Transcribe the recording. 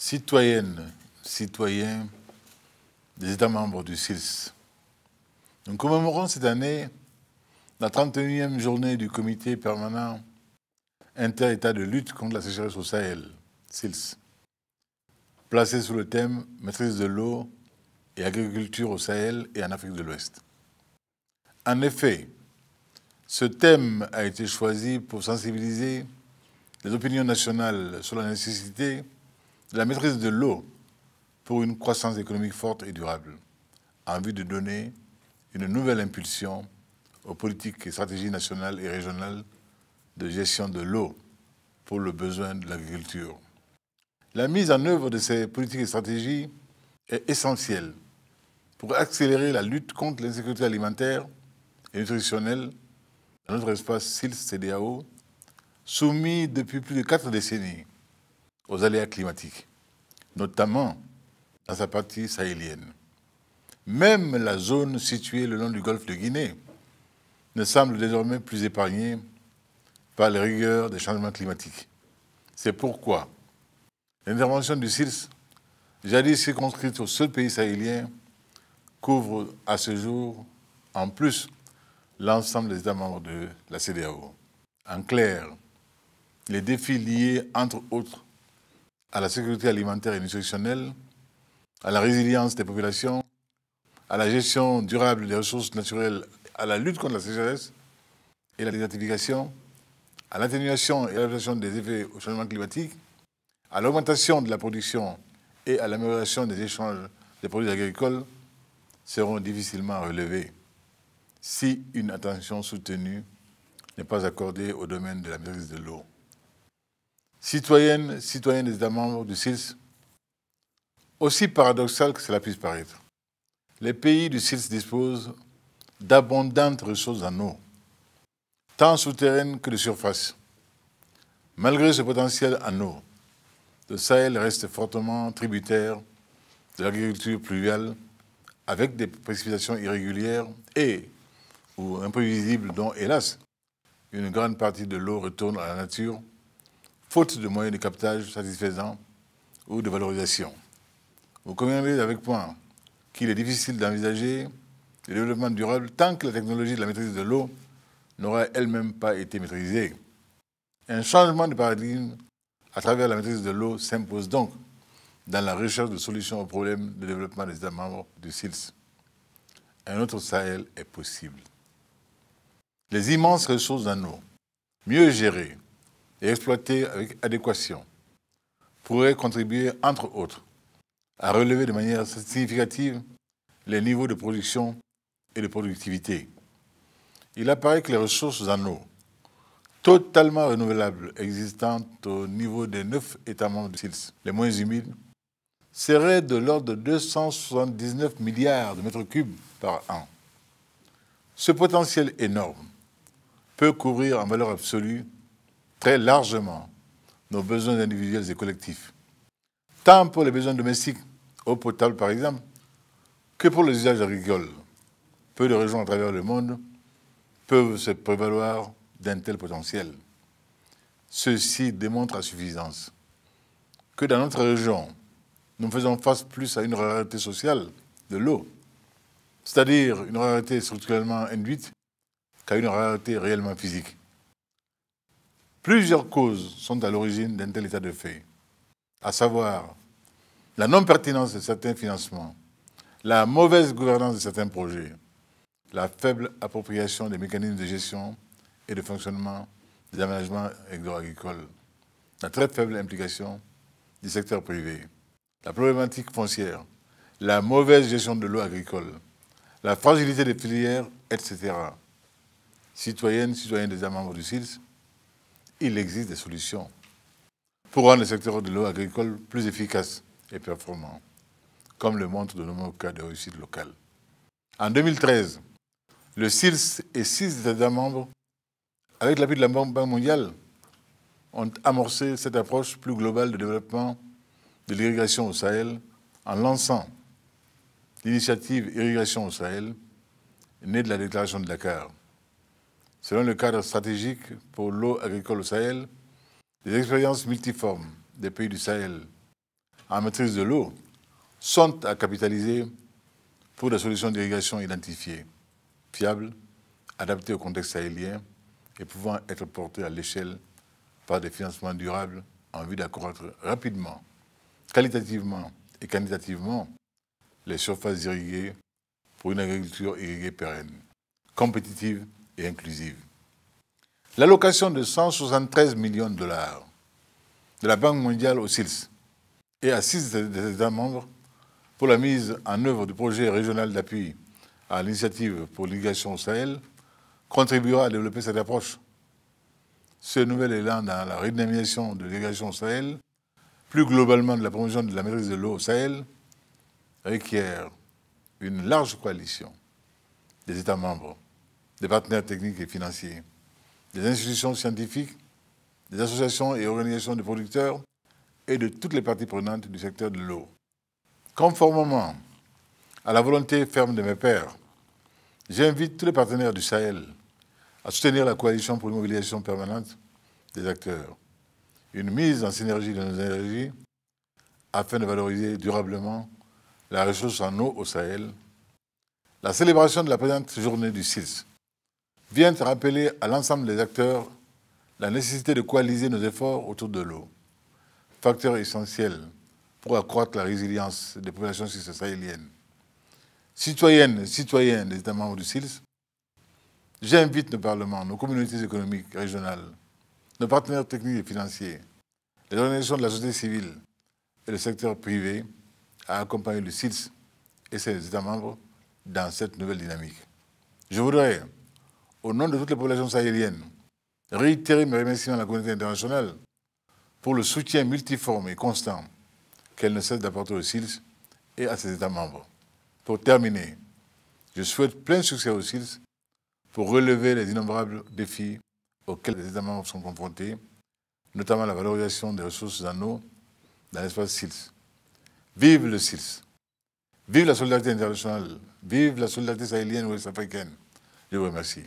Citoyennes, citoyens des États membres du SILS. Nous commémorons cette année la 31e journée du comité permanent inter-État de lutte contre la sécheresse au Sahel, SILS, placé sous le thème « Maîtrise de l'eau et agriculture au Sahel et en Afrique de l'Ouest ». En effet, ce thème a été choisi pour sensibiliser les opinions nationales sur la nécessité de la maîtrise de l'eau pour une croissance économique forte et durable, en vue de donner une nouvelle impulsion aux politiques et stratégies nationales et régionales de gestion de l'eau pour le besoin de l'agriculture. La mise en œuvre de ces politiques et stratégies est essentielle pour accélérer la lutte contre l'insécurité alimentaire et nutritionnelle dans notre espace SILS-CEDEAO, soumis depuis plus de 4 décennies aux aléas climatiques, notamment dans sa partie sahélienne. Même la zone située le long du golfe de Guinée ne semble désormais plus épargnée par les rigueurs des changements climatiques. C'est pourquoi l'intervention du SILS, jadis circonscrite au seul pays sahélien, couvre à ce jour, en plus, l'ensemble des États membres de la CEDEAO. En clair, les défis liés, entre autres, à la sécurité alimentaire et nutritionnelle, à la résilience des populations, à la gestion durable des ressources naturelles, à la lutte contre la sécheresse et la désertification, à l'atténuation et à l'adaptation des effets au changement climatique, à l'augmentation de la production et à l'amélioration des échanges des produits agricoles seront difficilement relevés si une attention soutenue n'est pas accordée au domaine de la maîtrise de l'eau. Citoyennes, citoyens des États membres du SILS, aussi paradoxal que cela puisse paraître, les pays du SILS disposent d'abondantes ressources en eau, tant souterraines que de surface. Malgré ce potentiel en eau, le Sahel reste fortement tributaire de l'agriculture pluviale, avec des précipitations irrégulières et ou imprévisibles dont, hélas, une grande partie de l'eau retourne à la nature, faute de moyens de captage satisfaisants ou de valorisation. Vous conviendrez avec moi qu'il est difficile d'envisager le développement durable tant que la technologie de la maîtrise de l'eau n'aura elle-même pas été maîtrisée. Un changement de paradigme à travers la maîtrise de l'eau s'impose donc dans la recherche de solutions aux problèmes de développement des États membres du SILS. Un autre Sahel est possible. Les immenses ressources en eau, mieux gérées et exploitées avec adéquation, pourraient contribuer, entre autres, à relever de manière significative les niveaux de production et de productivité. Il apparaît que les ressources en eau, totalement renouvelables, existantes au niveau des 9 États membres du SILS, les moins humides, seraient de l'ordre de 279 milliards de mètres cubes par an. Ce potentiel énorme peut couvrir en valeur absolue très largement nos besoins individuels et collectifs, tant pour les besoins domestiques, eau potable par exemple, que pour les usages agricoles. Peu de régions à travers le monde peuvent se prévaloir d'un tel potentiel. Ceci démontre à suffisance que dans notre région, nous faisons face plus à une rareté sociale de l'eau, c'est-à-dire une rareté structurellement induite qu'à une rareté réellement physique. Plusieurs causes sont à l'origine d'un tel état de fait, à savoir la non-pertinence de certains financements, la mauvaise gouvernance de certains projets, la faible appropriation des mécanismes de gestion et de fonctionnement des aménagements agro-agricoles, la très faible implication du secteur privé, la problématique foncière, la mauvaise gestion de l'eau agricole, la fragilité des filières, etc. Citoyennes, citoyens des États membres du SILS, il existe des solutions pour rendre le secteur de l'eau agricole plus efficace et performant, comme le montrent de nombreux cas de réussite locale. En 2013, le SILS et 6 États membres, avec l'appui de la Banque mondiale, ont amorcé cette approche plus globale de développement de l'irrigation au Sahel en lançant l'initiative Irrigation au Sahel, née de la déclaration de Dakar. Selon le cadre stratégique pour l'eau agricole au Sahel, des expériences multiformes des pays du Sahel en maîtrise de l'eau sont à capitaliser pour des solutions d'irrigation identifiées, fiables, adaptées au contexte sahélien et pouvant être portées à l'échelle par des financements durables en vue d'accroître rapidement, qualitativement et quantitativement les surfaces irriguées pour une agriculture irriguée pérenne, compétitive et inclusive. L'allocation de 173 millions de dollars de la Banque mondiale au SILS et à 6 des États membres pour la mise en œuvre du projet régional d'appui à l'initiative pour l'irrigation au Sahel contribuera à développer cette approche. Ce nouvel élan dans la redynamisation de l'irrigation au Sahel, plus globalement de la promotion de la maîtrise de l'eau au Sahel, requiert une large coalition des États membres, des partenaires techniques et financiers, des institutions scientifiques, des associations et organisations de producteurs et de toutes les parties prenantes du secteur de l'eau. Conformément à la volonté ferme de mes pairs, j'invite tous les partenaires du Sahel à soutenir la coalition pour une mobilisation permanente des acteurs, une mise en synergie de nos énergies afin de valoriser durablement la ressource en eau au Sahel. La célébration de la présente journée du SILS vient rappeler à l'ensemble des acteurs la nécessité de coaliser nos efforts autour de l'eau, facteur essentiel pour accroître la résilience des populations sahéliennes. Citoyennes et citoyens des États membres du SILS, j'invite nos parlements, nos communautés économiques régionales, nos partenaires techniques et financiers, les organisations de la société civile et le secteur privé à accompagner le SILS et ses États membres dans cette nouvelle dynamique. Je voudrais, au nom de toutes les populations sahéliennes, réitérer mes remerciements à la communauté internationale pour le soutien multiforme et constant qu'elle ne cesse d'apporter au SILS et à ses États membres. Pour terminer, je souhaite plein succès au SILS pour relever les innombrables défis auxquels les États membres sont confrontés, notamment la valorisation des ressources en eau dans l'espace SILS. Vive le SILS! Vive la solidarité internationale! Vive la solidarité sahélienne ouest africaine! Je vous remercie.